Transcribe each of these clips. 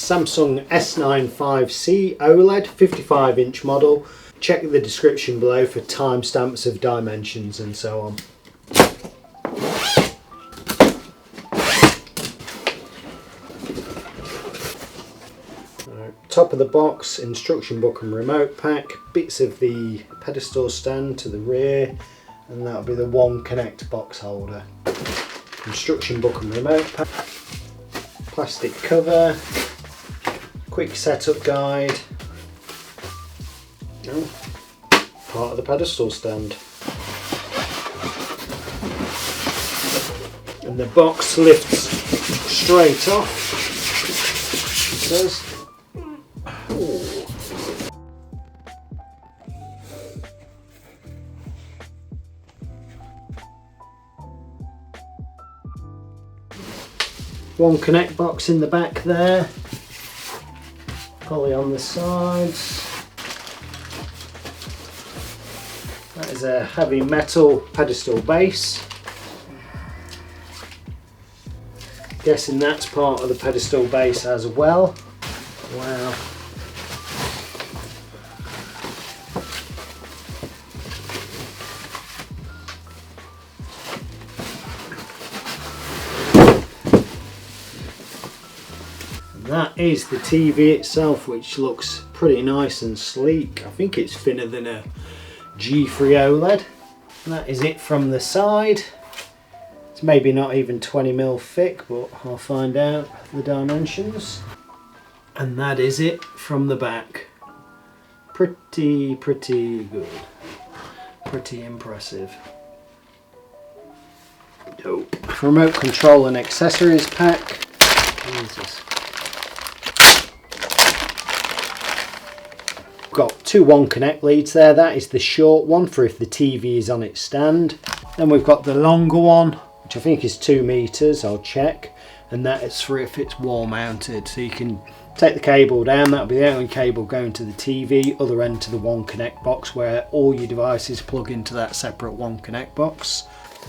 Samsung S95C OLED 55-inch model. Check the description below for timestamps of dimensions and so on. Top of the box, instruction book and remote pack, bits of the pedestal stand to the rear, and that'll be the oneconnect box holder. Instruction book and remote pack, plastic cover, quick setup guide, oh, part of the pedestal stand. And the box lifts straight off, it says. oneconnect box in the back there, pulley on the sides. That is a heavy metal pedestal base. Guessing that's part of the pedestal base as well. Wow. That is the TV itself, which looks pretty nice and sleek. I think it's thinner than a G3 OLED. And that is it from the side. It's maybe not even 20mm thick, but I'll find out the dimensions. And that is it from the back. Pretty good. Pretty impressive. Dope. Remote control and accessories pack. Jesus. Got two oneconnect leads there. That is the short one for if the TV is on its stand. Then we've got the longer one, which I think is 2 meters, I'll check. And that is for if it's wall mounted. So you can take the cable down, that'll be the only cable going to the TV, other end to the oneconnect box where all your devices plug into that separate oneconnect box.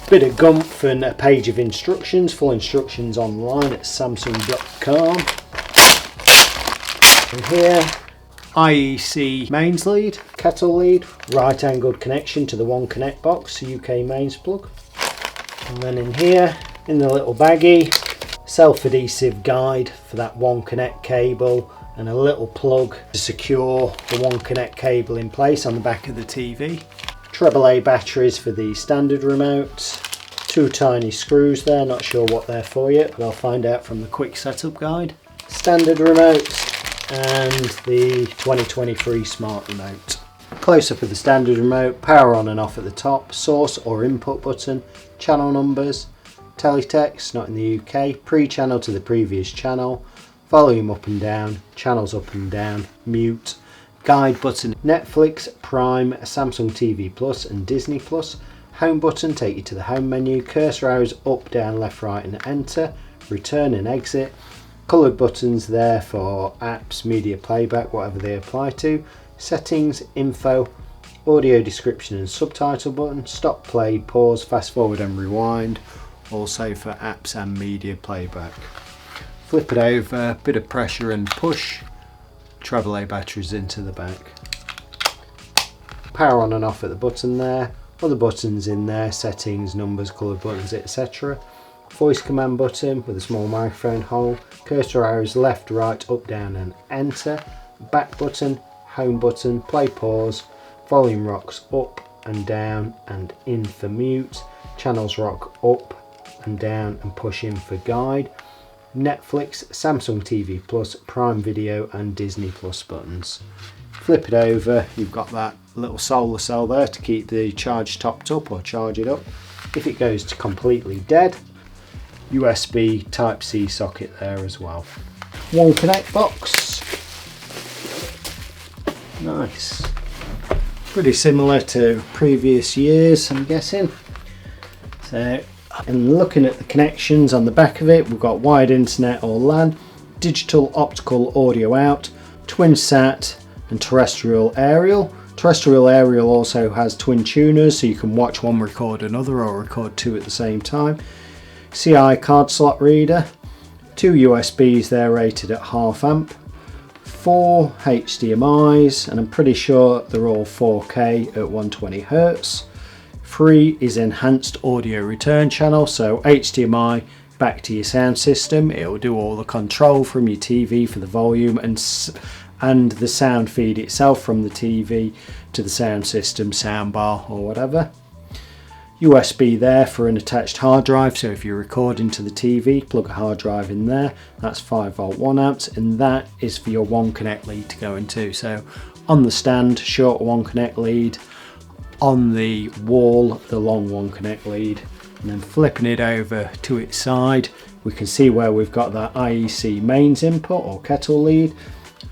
Bit of gumph and a page of instructions, full instructions online at samsung.com. And here, IEC mains lead, kettle lead, right angled connection to the oneconnect box, UK mains plug. And then in here, in the little baggie, self-adhesive guide for that oneconnect cable and a little plug to secure the oneconnect cable in place on the back of the TV. AAA batteries for the standard remote, 2 tiny screws there, not sure what they're for yet, but I'll find out from the quick setup guide. Standard remote and the 2023 smart remote. Close-up of the standard remote, power on and off at the top, source or input button, channel numbers, teletext, not in the UK, pre-channel to the previous channel, volume up and down, channels up and down, mute, guide button, Netflix, Prime, Samsung TV Plus and Disney Plus, home button, take you to the home menu, cursor arrows up, down, left, right and enter, return and exit, coloured buttons there for apps, media playback, whatever they apply to, settings, info, audio description and subtitle button, stop, play, pause, fast forward and rewind, also for apps and media playback. Flip it over, bit of pressure and push, AAA batteries into the back. Power on and off at the button there, other buttons in there, settings, numbers, coloured buttons, etc. Voice command button with a small microphone hole, cursor arrows left, right, up, down and enter, back button, home button, play, pause, volume rocks up and down and in for mute, channels rock up and down and push in for guide, Netflix, Samsung TV Plus, Prime Video and Disney Plus buttons. Flip it over, you've got that little solar cell there to keep the charge topped up or charge it up. If it goes to completely dead, USB Type-C socket there as well. oneconnect box. Nice. Pretty similar to previous years, I'm guessing. So, and looking at the connections on the back of it, we've got wired internet or LAN, digital optical audio out, twin sat and terrestrial aerial. Terrestrial aerial also has twin tuners, so you can watch one, record another, or record two at the same time. CI card slot reader, 2 USBs there rated at 0.5 amp, 4 HDMIs, and I'm pretty sure they're all 4K at 120 Hz. 3 is enhanced audio return channel, so HDMI back to your sound system. It'll do all the control from your TV for the volume and the sound feed itself from the TV to the sound system, soundbar or whatever. USB there for an attached hard drive, so if you're recording to the TV, plug a hard drive in there. That's 5V 1A, and that is for your oneconnect lead to go into. So on the stand, short oneconnect lead, on the wall, the long oneconnect lead, and then flipping it over to its side, we can see where we've got that IEC mains input or kettle lead,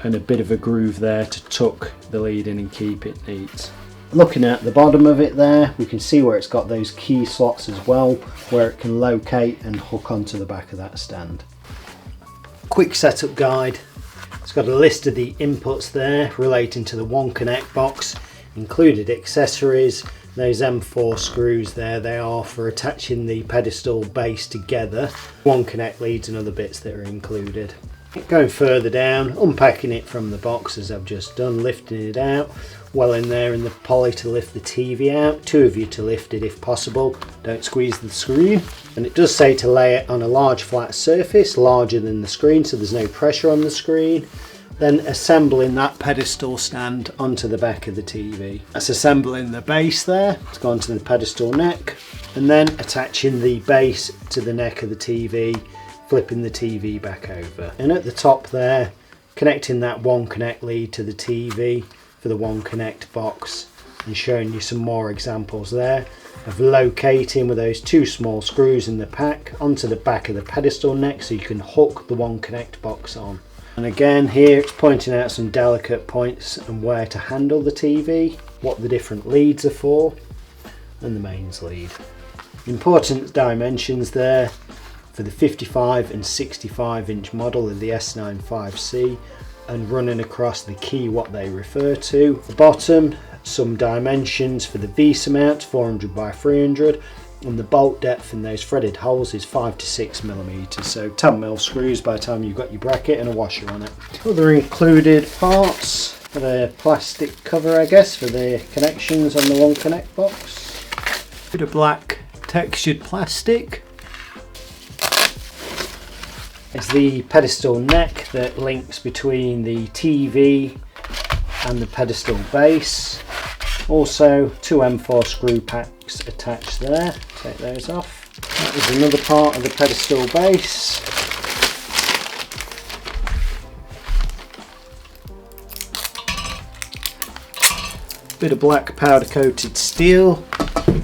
and a bit of a groove there to tuck the lead in and keep it neat. Looking at the bottom of it there, we can see where it's got those key slots as well, where it can locate and hook onto the back of that stand. Quick setup guide. It's got a list of the inputs there relating to the oneconnect box, included accessories. Those M4 screws there, they are for attaching the pedestal base together. oneconnect leads and other bits that are included. Going further down, unpacking it from the box as I've just done, lifting it out, well in there in the poly to lift the TV out, 2 of you to lift it if possible, don't squeeze the screen. And it does say to lay it on a large flat surface, larger than the screen, so there's no pressure on the screen. Then assembling that pedestal stand onto the back of the TV. That's assembling the base there, it's gone to the pedestal neck, and then attaching the base to the neck of the TV, flipping the TV back over. And at the top there, connecting that oneconnect lead to the TV for the oneconnect box, and showing you some more examples there of locating with those 2 small screws in the pack onto the back of the pedestal neck so you can hook the oneconnect box on. And again here it's pointing out some delicate points and where to handle the TV, what the different leads are for, and the mains lead. Important dimensions there for the 55 and 65 inch model of the S95C, and running across the key what they refer to. The bottom, some dimensions for the VESA mount, 400 by 300, and the bolt depth in those threaded holes is 5 to 6 millimeters, so 10mm screws by the time you've got your bracket and a washer on it. Other included parts, for the plastic cover I guess for the connections on the oneconnect box. Bit of black textured plastic. It's the pedestal neck that links between the TV and the pedestal base. Also 2 M4 screw packs attached there, take those off. That is another part of the pedestal base. Bit of black powder coated steel,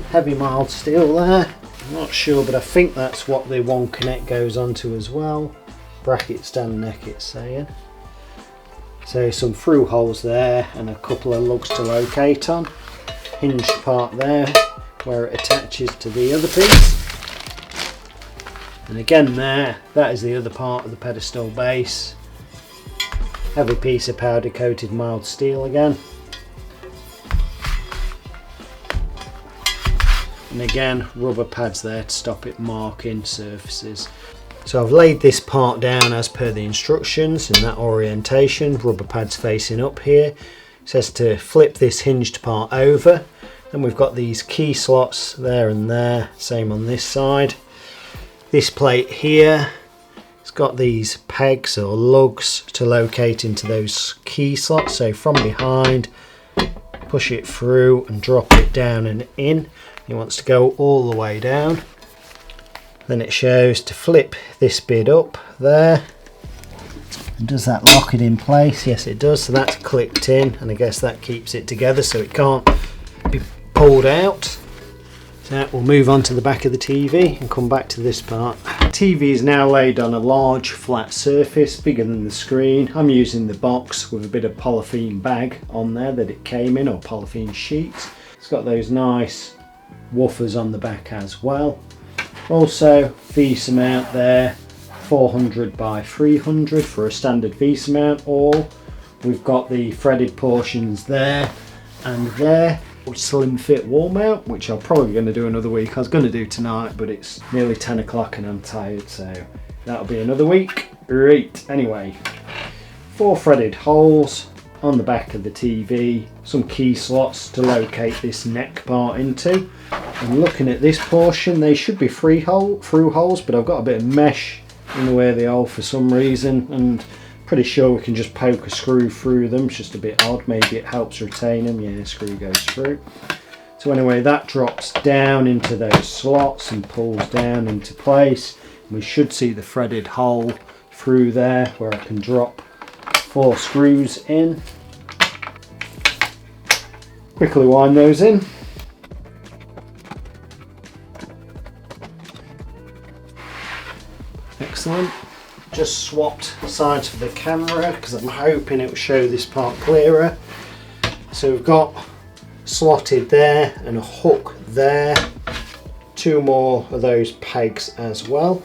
heavy mild steel there. I'm not sure, but I think that's what the oneconnect goes onto as well. Bracket stand neck it's saying. So some through holes there and a couple of lugs to locate on. Hinged part there where it attaches to the other piece. And again there, that is the other part of the pedestal base. Heavy piece of powder coated mild steel again. And again rubber pads there to stop it marking surfaces. So I've laid this part down as per the instructions in that orientation, rubber pads facing up here. It says to flip this hinged part over. Then we've got these key slots there and there, same on this side. This plate here, it's got these pegs or lugs to locate into those key slots. So from behind, push it through and drop it down and in. It wants to go all the way down. Then it shows to flip this bit up there. And does that lock it in place? Yes it does, so that's clicked in, and I guess that keeps it together so it can't be pulled out. So we'll move on to the back of the TV and come back to this part. The TV is now laid on a large flat surface, bigger than the screen. I'm using the box with a bit of polythene bag on there that it came in, or polythene sheets. It's got those nice woofers on the back as well. Also VESA mount there, 400 by 300 for a standard VESA mount, or we've got the threaded portions there and there. slim fit wall mount, which I'm probably going to do another week. I was going to do tonight, but it's nearly 10 o'clock and I'm tired, so that'll be another week. Right, anyway, 4 threaded holes on the back of the TV, some key slots to locate this neck part into. And looking at this portion, they should be through holes, but I've got a bit of mesh in the way they are for some reason, and pretty sure we can just poke a screw through them. It's just a bit odd, maybe it helps retain them. Yeah, screw goes through. So anyway, that drops down into those slots and pulls down into place. We should see the threaded hole through there where I can drop 4 screws in. Quickly wind those in. Excellent. Just swapped sides for the camera because I'm hoping it will show this part clearer. So we've got slotted there and a hook there. 2 more of those pegs as well.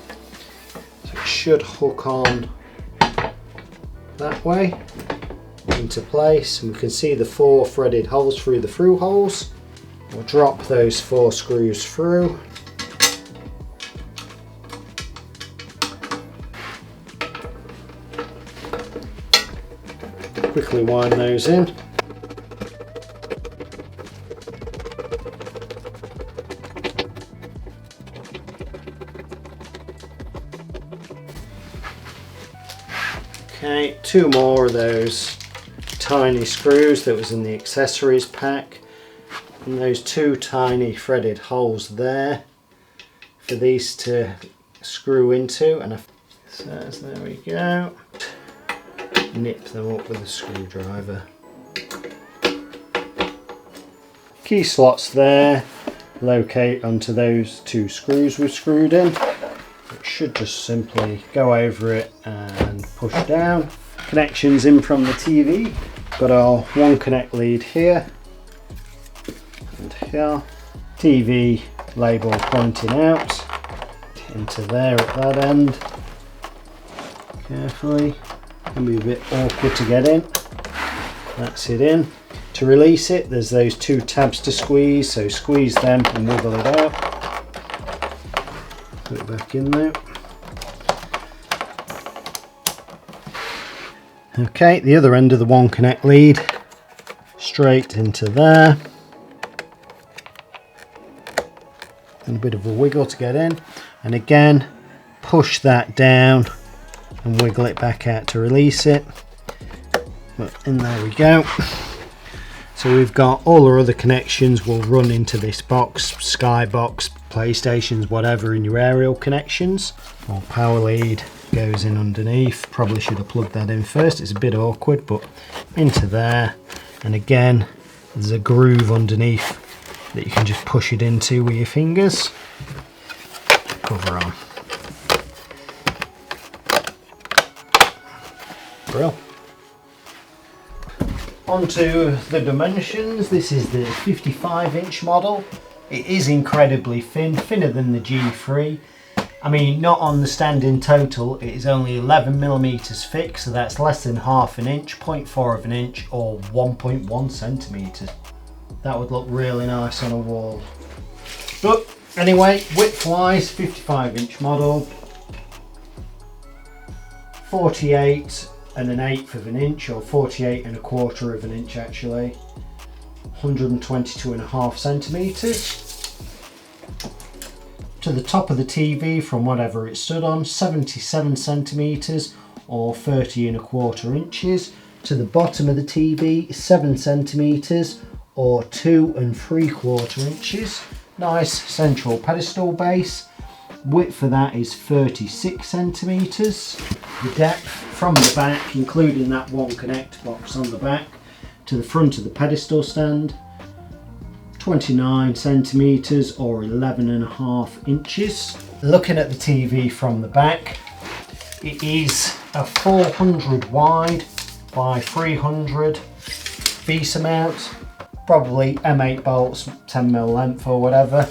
So it should hook on that way into place, and we can see the 4 threaded holes through the through holes. We'll drop those 4 screws through. Quickly wind those in. Okay, 2 more of those tiny screws that was in the accessories pack, and those 2 tiny threaded holes there for these to screw into, and so there we go. Nip them up with a screwdriver. Key slots there, locate onto those 2 screws we've screwed in. It should just simply go over it and push down. Connections in from the TV. Got our OneConnect lead here and here. TV label pointing out into there at that end. Carefully. Can be a bit awkward to get in. That's it in. To release it, there's those 2 tabs to squeeze, so squeeze them and wiggle it out. Put it back in there. Okay, the other end of the OneConnect lead, straight into there. And a bit of a wiggle to get in. And again, push that down and wiggle it back out to release it. But in there we go. So we've got all our other connections will run into this box, Skybox, PlayStations, whatever in your aerial connections. Our power lead goes in underneath. Probably should have plugged that in first, it's a bit awkward, but into there. And again, there's a groove underneath that you can just push it into with your fingers. Cover on. Brill. Onto the dimensions. This is the 55-inch model. It is incredibly thin, thinner than the G3. I mean, not on the standing total, it is only 11mm thick, so that's less than half an inch, 0.4 of an inch, or 1.1 centimeters. That would look really nice on a wall. But anyway, width-wise, 55-inch model, 48 and an eighth of an inch, or 48 and a quarter of an inch actually, 122.5 centimeters. To the top of the TV from whatever it stood on, 77 centimeters or 30 and a quarter inches. To the bottom of the TV, 7 centimeters or 2 3/4 inches. Nice central pedestal base. Width for that is 36 centimeters. The depth from the back, including that OneConnect box on the back, to the front of the pedestal stand, 29 centimeters or 11.5 inches. Looking at the TV from the back, it is a 400 wide by 300 VESA mount, probably M8 bolts, 10mm length or whatever.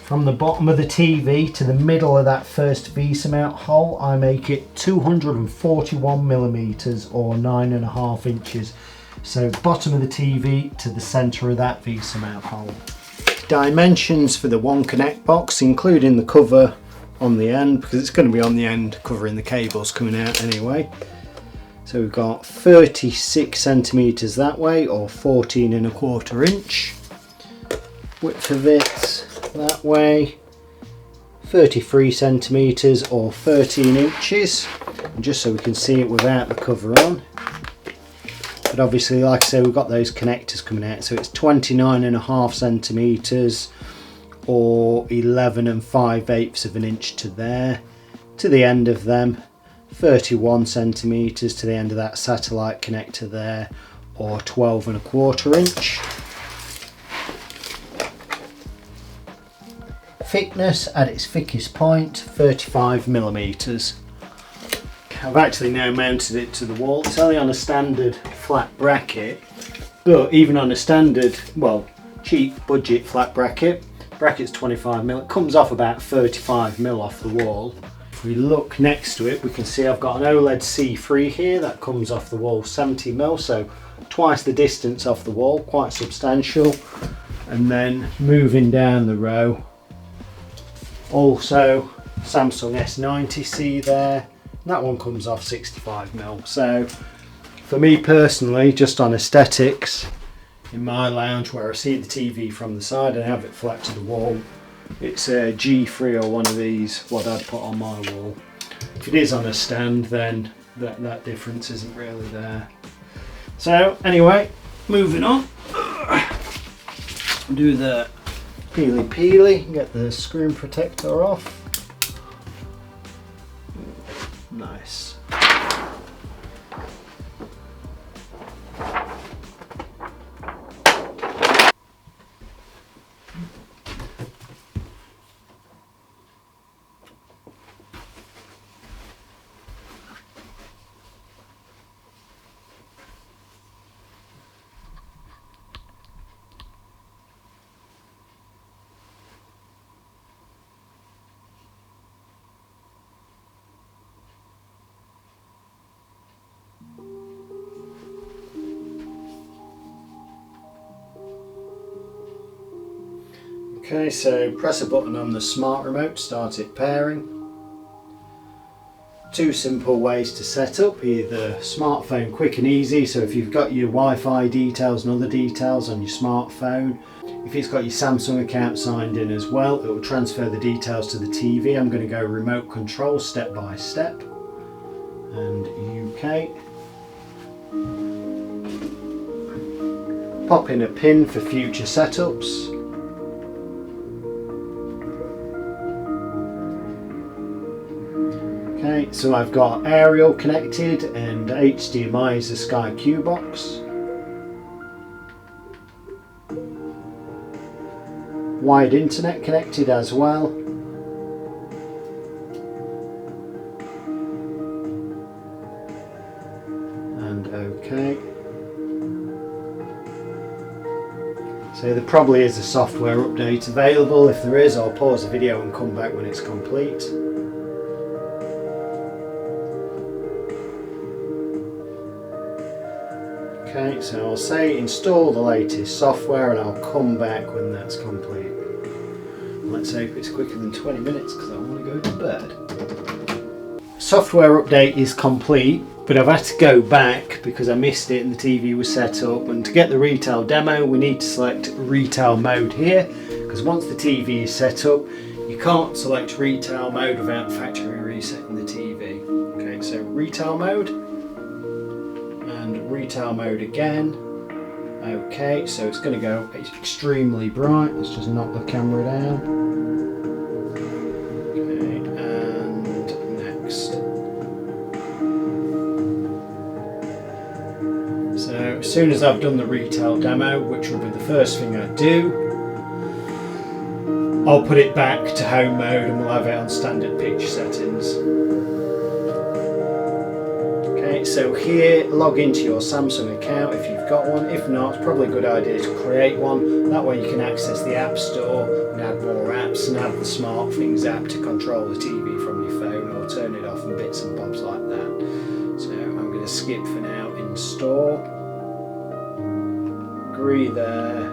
From the bottom of the TV to the middle of that first VESA mount hole, I make it 241mm or 9.5 inches. So bottom of the TV to the centre of that VESA mount hole. Dimensions for the oneconnect box, including the cover on the end, because it's going to be on the end covering the cables coming out anyway. So we've got 36 centimetres that way, or 14¼ inch. Width of it that way, 33 centimetres or 13 inches. And just so we can see it without the cover on. But obviously, like I say, we've got those connectors coming out, so it's 29½ centimetres or 11�5/8 of an inch to there, to the end of them, 31 centimetres to the end of that satellite connector there, or 12¼ inch. Thickness at its thickest point, 35mm. I've actually now mounted it to the wall. It's only on a standard flat bracket, but even on a standard, well, cheap budget flat bracket's 25mm, it comes off about 35mm off the wall. If we look next to it, we can see I've got an OLED C3 here that comes off the wall 70mm, so twice the distance off the wall, quite substantial. And then moving down the row, also Samsung S90C there. That one comes off 65mm. So for me personally, just on aesthetics, in my lounge where I see the TV from the side and have it flat to the wall, it's a G3 or one of these what I'd put on my wall. If it is on a stand, then that difference isn't really there. So anyway, moving on. Do the peely, get the screen protector off. Nice. Okay, so press a button on the smart remote, start it pairing. Two simple ways to set up, either smartphone quick and easy, so if you've got your Wi-Fi details and other details on your smartphone, if it's got your Samsung account signed in as well, it will transfer the details to the TV. I'm going to go remote control step by step, and UK. Pop in a pin for future setups. Okay, so I've got aerial connected and HDMI is a Sky Q box. Wired internet connected as well. And OK. So there probably is a software update available. If there is, I'll pause the video and come back when it's complete. Okay, so I'll say install the latest software and I'll come back when that's complete. Let's hope it's quicker than 20 minutes because I want to go to bed. Software update is complete, but I've had to go back because I missed it and the TV was set up. And to get the retail demo, we need to select retail mode here, because once the TV is set up, you can't select retail mode without factory resetting the TV. Okay, so retail mode. And retail mode again. Okay, so it's going to go extremely bright. Let's just knock the camera down. Okay, and next. So as soon as I've done the retail demo, which will be the first thing I do, I'll put it back to home mode and we'll have it on standard picture settings. So here, log into your Samsung account if you've got one. If not, it's probably a good idea to create one. That way you can access the App Store and add more apps and add the Smart Things app to control the TV from your phone or turn it off and bits and bobs like that. So I'm going to skip for now, install. agree there.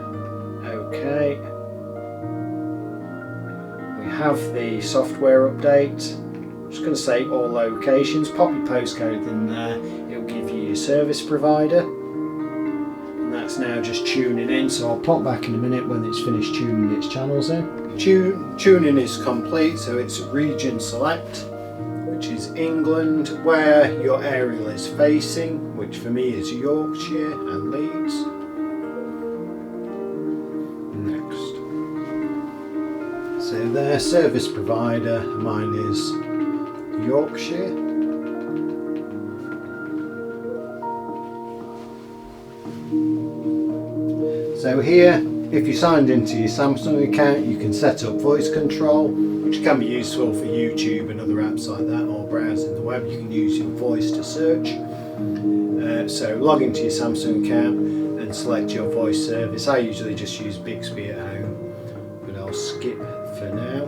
Okay. We have the software update. I'm just going to say all locations. Pop your postcode in there. It'll give you your service provider. And that's now just tuning in. So I'll pop back in a minute when it's finished tuning its channels in. Tuning is complete. So it's region select, which is England, where your aerial is facing, which for me is Yorkshire and Leeds. Next. So their service provider, mine is Yorkshire. So here, if you signed into your Samsung account, you can set up voice control, which can be useful for YouTube and other apps like that, or browsing the web. You can use your voice to search. So log into your Samsung account and select your voice service. I usually just use Bixby at home, but I'll skip for now.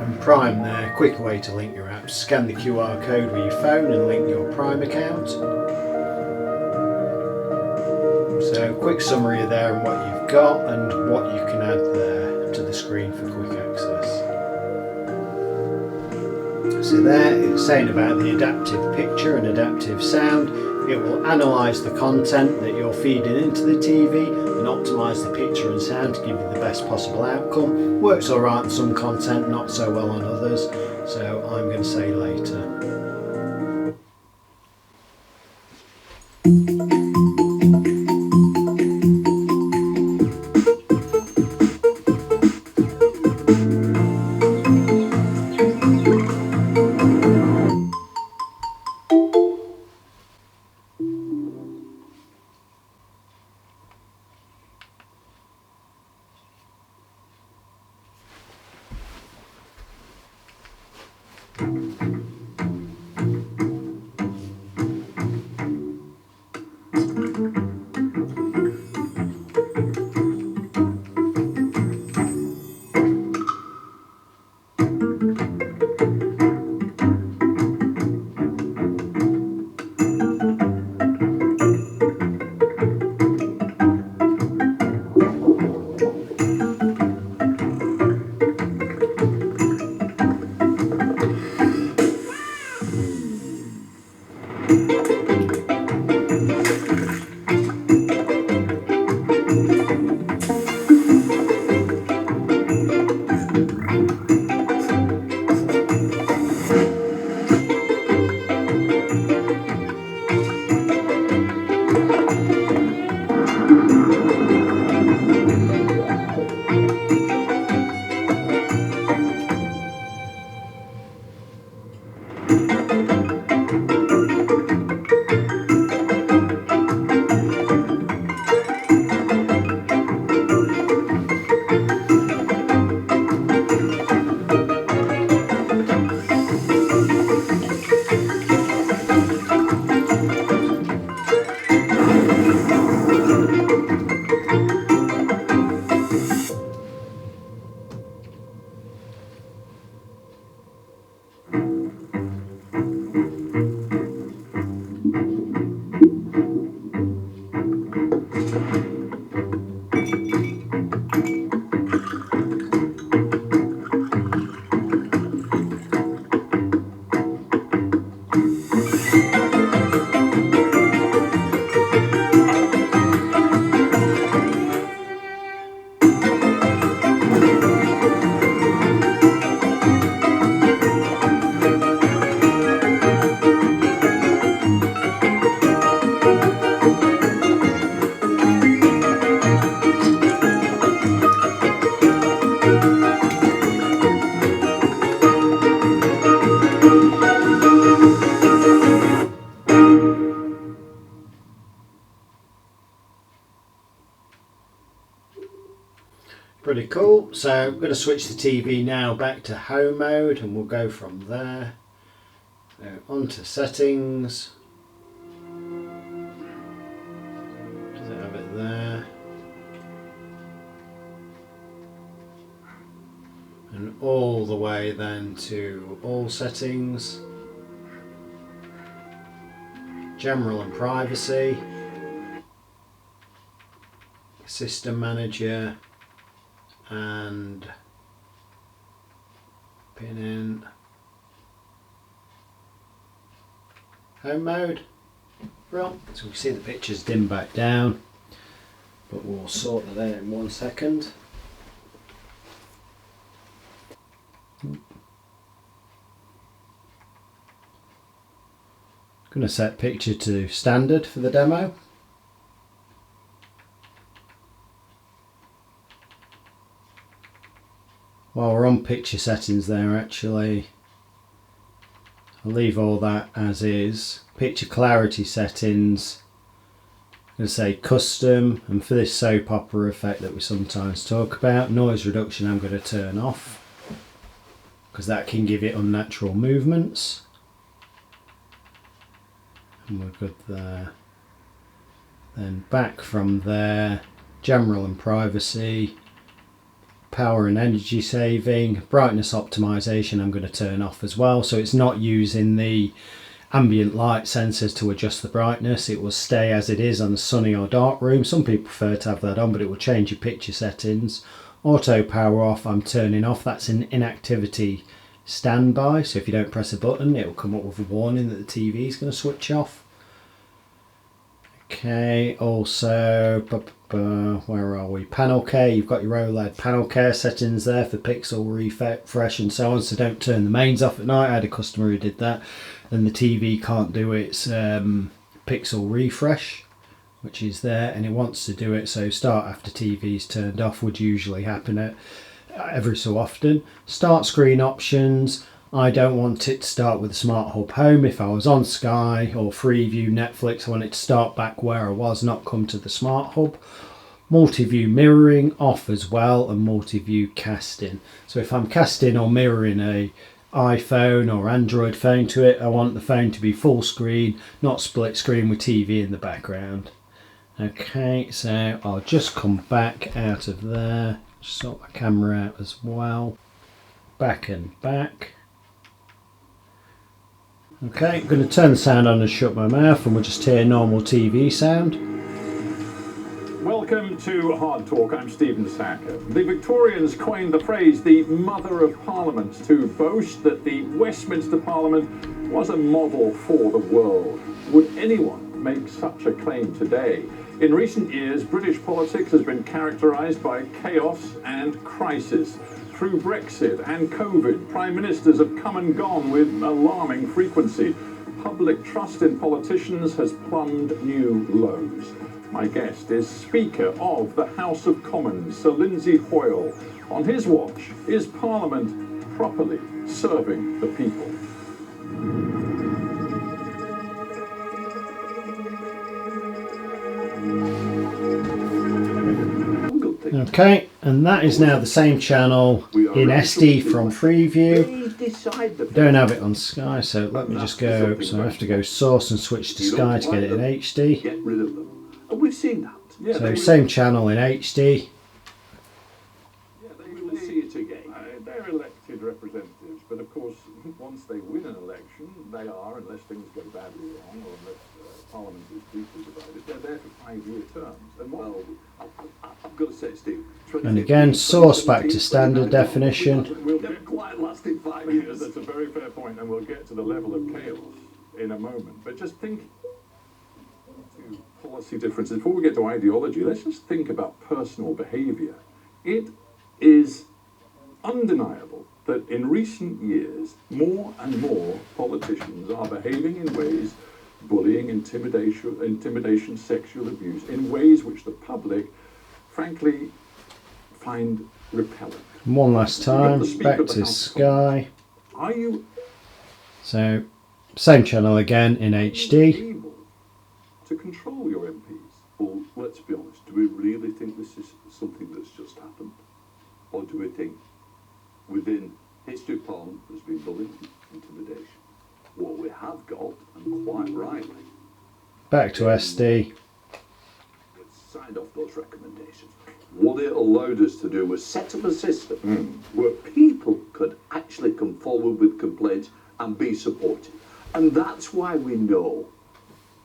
And Prime there, quick way to link your apps. Scan the QR code with your phone and link your Prime account. So quick summary there on what you've got and what you can add there to the screen for quick access. So there it's saying about the adaptive picture and adaptive sound. It will analyse the content that you're feeding into the TV and optimise the picture and sound to give you the best possible outcome. Works alright on some content, not so well on others, so I'm going to say later. Pretty cool. So I'm going to switch the TV now back to home mode and we'll go from there. So onto settings. Does it have it there? And all the way then to all settings. General and privacy. System Manager and pin in home mode. Right, so we see the pictures dim back down, but we'll sort that out in 1 second. Going to set picture to standard for the demo. While we're on picture settings there, actually, I'll leave all that as is. Picture clarity settings, I'm going to say custom, and for this soap opera effect that we sometimes talk about, noise reduction I'm going to turn off, because that can give it unnatural movements. And we're good there. Then back from there, general and privacy, power and energy saving, brightness optimization I'm going to turn off as well, so it's not using the ambient light sensors to adjust the brightness. It will stay as it is on a sunny or dark room. Some people prefer to have that on, but it will change your picture settings. Auto power off I'm turning off, that's an inactivity standby, so if you don't press a button it will come up with a warning that the TV is going to switch off. Okay, also, where are we? Panel care, you've got your OLED panel care settings there for pixel refresh and so on, so don't turn the mains off at night. I had a customer who did that and the TV can't do its pixel refresh, which is there, and it wants to do it, so start after TV's turned off would usually happen at every so often. Start screen options, I don't want it to start with the Smart Hub Home. If I was on Sky or Freeview, Netflix, I want it to start back where I was, not come to the Smart Hub. Multiview mirroring off as well, and multi-view casting. So if I'm casting or mirroring a iPhone or Android phone to it, I want the phone to be full screen, not split screen with TV in the background. Okay, so I'll just come back out of there, sort my camera out as well, back and back. Okay, I'm going to turn the sound on and shut my mouth, and we'll just hear normal TV sound. Welcome to Hard Talk, I'm Stephen Sacker. The Victorians coined the phrase the Mother of Parliament to boast that the Westminster Parliament was a model for the world. Would anyone make such a claim today? In recent years, British politics has been characterised by chaos and crisis. Through Brexit and COVID, Prime Ministers have come and gone with alarming frequency. Public trust in politicians has plumbed new lows. My guest is Speaker of the House of Commons, Sir Lindsay Hoyle. On his watch, is Parliament properly serving the people? Okay, and that is now the same channel in SD from Freeview. We don't have it on Sky, so let me just go, so I have to go source and switch to Sky to get it in HD. Get rid of them. And we've seen that. Yeah, so same channel in HD. Yeah, they will see it again. They're elected representatives, but of course, once they win an election, they are, unless things go badly wrong, or unless Parliament is deeply divided, they're there for 5-year terms. And well, I've got to say, Steve. And again, source back to standard definition. Never quite lasted 5 years. That's a very fair point, and we'll get to the level of chaos in a moment. But just think to policy differences. Before we get to ideology, let's just think about personal behaviour. It is undeniable that in recent years, more and more politicians are behaving in ways, bullying, intimidation, sexual abuse, in ways which the public, frankly, find repellent. One last time, back to Sky. Are you so same channel again in HD. able to control your MPs? Well, let's be honest. Do we really think this is something that's just happened? Or do we think within history of Parliament there's been bullying, intimidation? What we have got, and quite rightly, Back to SD. we've signed off those recommendations. What it allowed us to do was set up a system where people could actually come forward with complaints and be supported. And that's why we know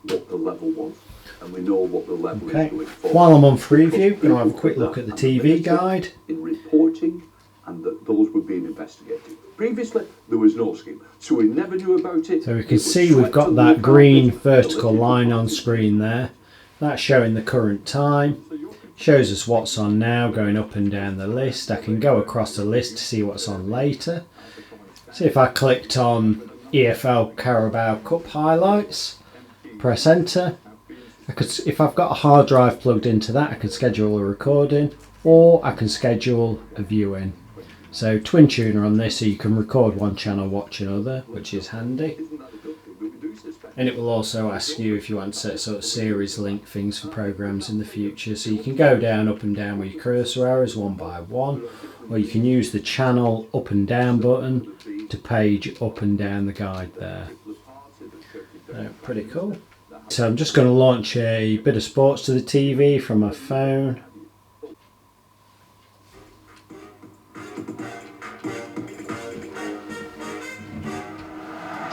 what the level was, and we know what the level is going forward. While I'm on Freeview, I'm going to have a quick look at the TV guide. In reporting, and that those were being investigated. Previously, there was no scheme, so we never knew about it. So we can see we've got that green vertical line on screen there. That's showing the current time. Shows us what's on now, going up and down the list. I can go across the list to see what's on later. So if I clicked on EFL Carabao Cup highlights, press enter. If I've got a hard drive plugged into that, I can schedule a recording, or I can schedule a viewing. So twin tuner on this, so you can record one channel, watch another, which is handy. And it will also ask you if you want to set sort of series link things for programs in the future. So you can go down, up and down with your cursor arrows one by one, or you can use the channel up and down button to page up and down the guide there. Pretty cool. So I'm just going to launch a bit of sports to the TV from my phone.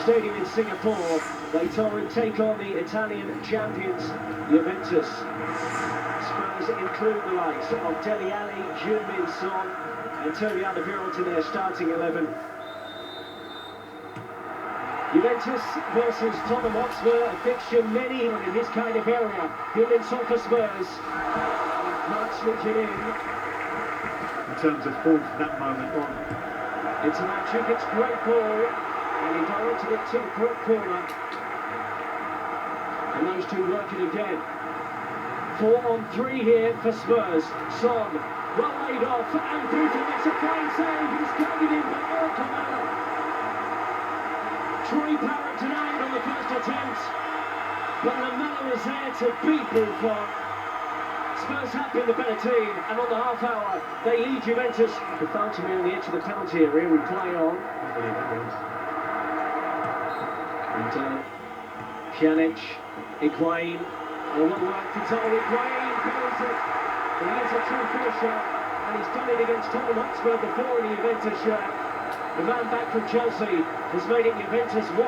Stadium in Singapore, they take on the Italian champions Juventus. Spurs include the likes of Dele Alli, Juventus, and Toby Alderweireld in their starting 11. Juventus versus Tottenham Hotspur, a fixture many in this kind of area. Humans on for Spurs. Mark switching in terms of form from that moment on. It's a magic, it's great ball, and he directed it to the corner. And those two working again. 4-on-3 here for Spurs. Son, well laid off, and Buffon makes a fine save. He's going in for Orkomala. Troy Parrott denied on the first attempt, but Ronaldo was there to beat Buffon. Spurs have been the better team, and on the half hour, they lead Juventus. The foul to be on the edge of the penalty area. We play on. And Pjanic, Higuain, well worked for Tony Higuain, builds it. He is a true finisher, and he's done it against Tottenham Hotspur before in the Juventus shirt. The man back from Chelsea has made it Juventus 1.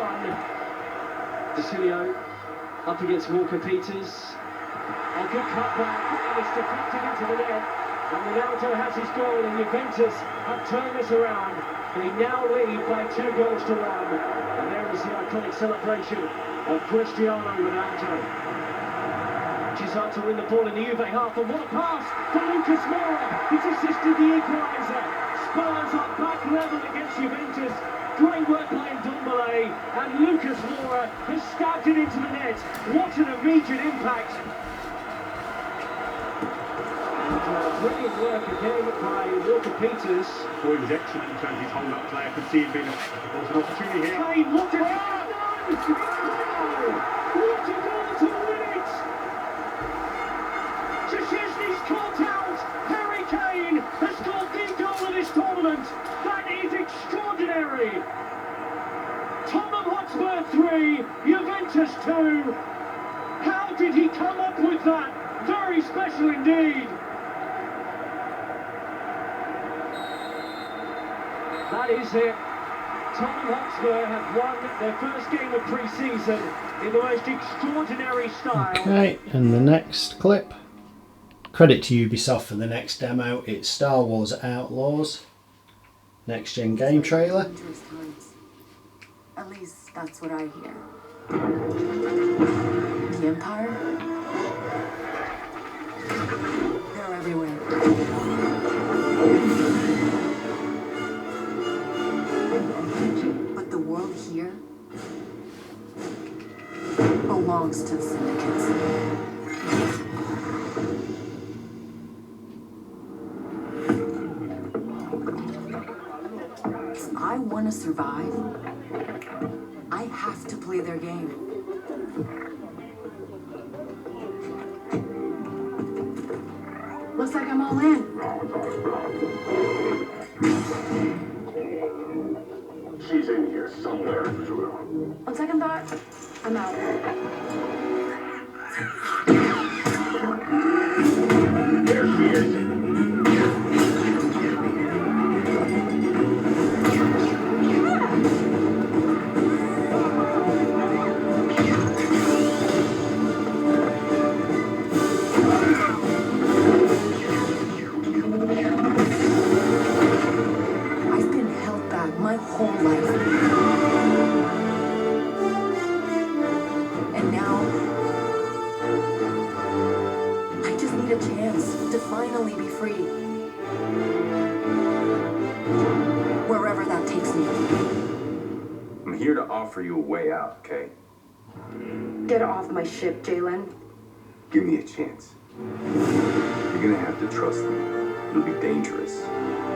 Desilio up against Walker Peters. A good cutback, and it's deflected into the net. And Ronaldo has his goal, and Juventus have turned this around. They now lead by 2 goals to 1. And there is the iconic celebration of Cristiano Ronaldo. She's hard to win the ball in the Juve half, and what a pass for Lucas Moura. He's assisted the equaliser. Spurs are back level against Juventus. Great work by Ndombele, and Lucas Moura has stabbed it into the net. What an immediate impact. And brilliant work again by Walker Peters. Boy was excellent in terms of his hold-up play. I could see him being there was an opportunity here. Kane, what a what a goal to win it! Szczesny's caught out. Harry Kane has scored the goal of this tournament. That is extraordinary. Tottenham Hotspur 3, Juventus 2. How did he come up with that? Very special indeed. That is it. Tottenham Hotspur have won their first game of pre-season in the most extraordinary style. Okay, and the next clip. Credit to Ubisoft for the next demo. It's Star Wars Outlaws. Next gen game trailer. At least that's what I hear. The Empire? They're everywhere. But the world here belongs to the syndicates. If I want to survive, I have to play their game. Looks like I'm all in. She's in here somewhere. On second thought, I'm out. There she is. offer you a way out, okay? Get off my ship, Jalen. Give me a chance. You're gonna have to trust me. It'll be dangerous,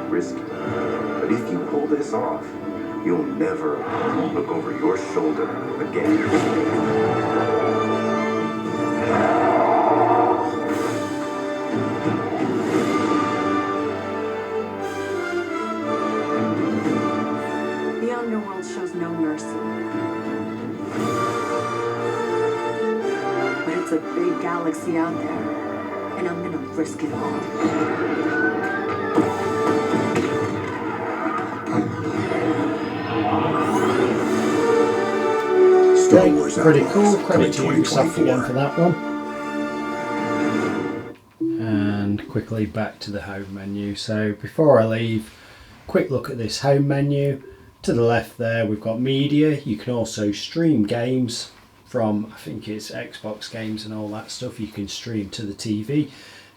risky. But if you pull this off, you'll never look over your shoulder again. The underworld shows no mercy. But it's a big galaxy out there, and I'm gonna risk it all. Star Wars Pretty Outlaws, cool. Credit coming to Ubisoft 2024. again for that one. And quickly back to the home menu. So before I leave, quick look at this home menu. To the left there we've got media. You can also stream games from, I think it's Xbox games and all that stuff. You can stream to the TV,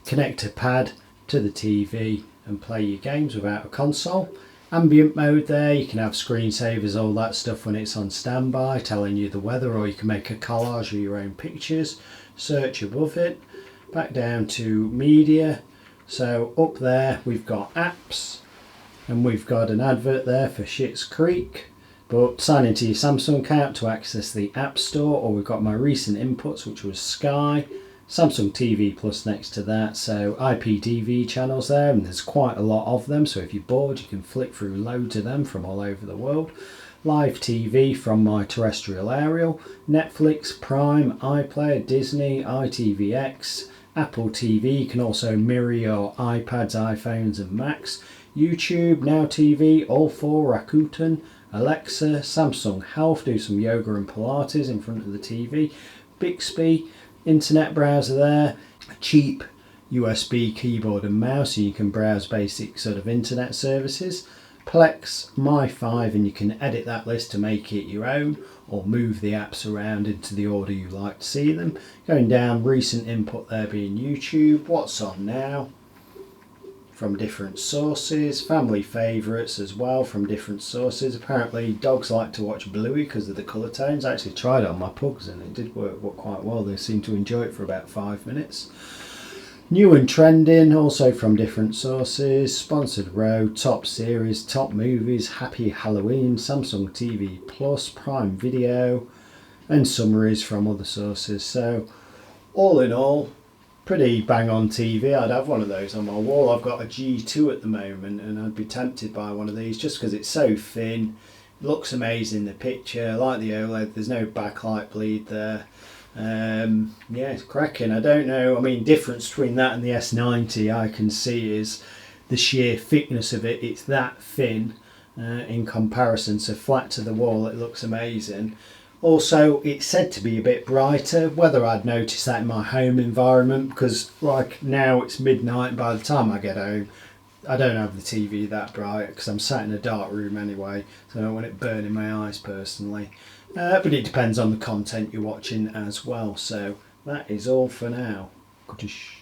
connect a pad to the TV and play your games without a console. Ambient mode there, you can have screensavers, all that stuff when it's on standby, telling you the weather, or you can make a collage of your own pictures. Search above it. Back down to media. So up there we've got apps, and we've got an advert there for Schitt's Creek. But sign into your Samsung account to access the App Store, or we've got my recent inputs, which was Sky, Samsung TV Plus next to that. So IPTV channels there, and there's quite a lot of them. So if you're bored, you can flick through loads of them from all over the world. Live TV from my terrestrial aerial, Netflix, Prime, iPlayer, Disney, ITVX, Apple TV. You can also mirror your iPads, iPhones and Macs. YouTube, Now TV, All 4, Rakuten, Alexa, Samsung Health, do some yoga and Pilates in front of the TV, Bixby, internet browser there, a cheap USB keyboard and mouse so you can browse basic sort of internet services, Plex, My5, and you can edit that list to make it your own or move the apps around into the order you like to see them. Going down, recent input there being YouTube, what's on now from different sources, family favourites as well from different sources. Apparently dogs like to watch Bluey because of the colour tones. I actually tried it on my pugs and it did work quite well. They seemed to enjoy it for about 5 minutes. New and trending, also from different sources. Sponsored row, top series, top movies, Happy Halloween, Samsung TV Plus, Prime Video, and summaries from other sources. So all in all, pretty bang on TV. I'd have one of those on my wall. I've got a G2 at the moment and I'd be tempted by one of these just because it's so thin. It looks amazing in the picture. Like the OLED, there's no backlight bleed there. Yeah, it's cracking. I don't know, I mean, difference between that and the S90 I can see is the sheer thickness of it. It's that thin in comparison, so flat to the wall it looks amazing. Also, it's said to be a bit brighter. Whether I'd notice that in my home environment, because like now it's midnight and by the time I get home I don't have the TV that bright because I'm sat in a dark room anyway, so I don't want it burning my eyes personally. But it depends on the content you're watching as well. So that is all for now. Good-ish.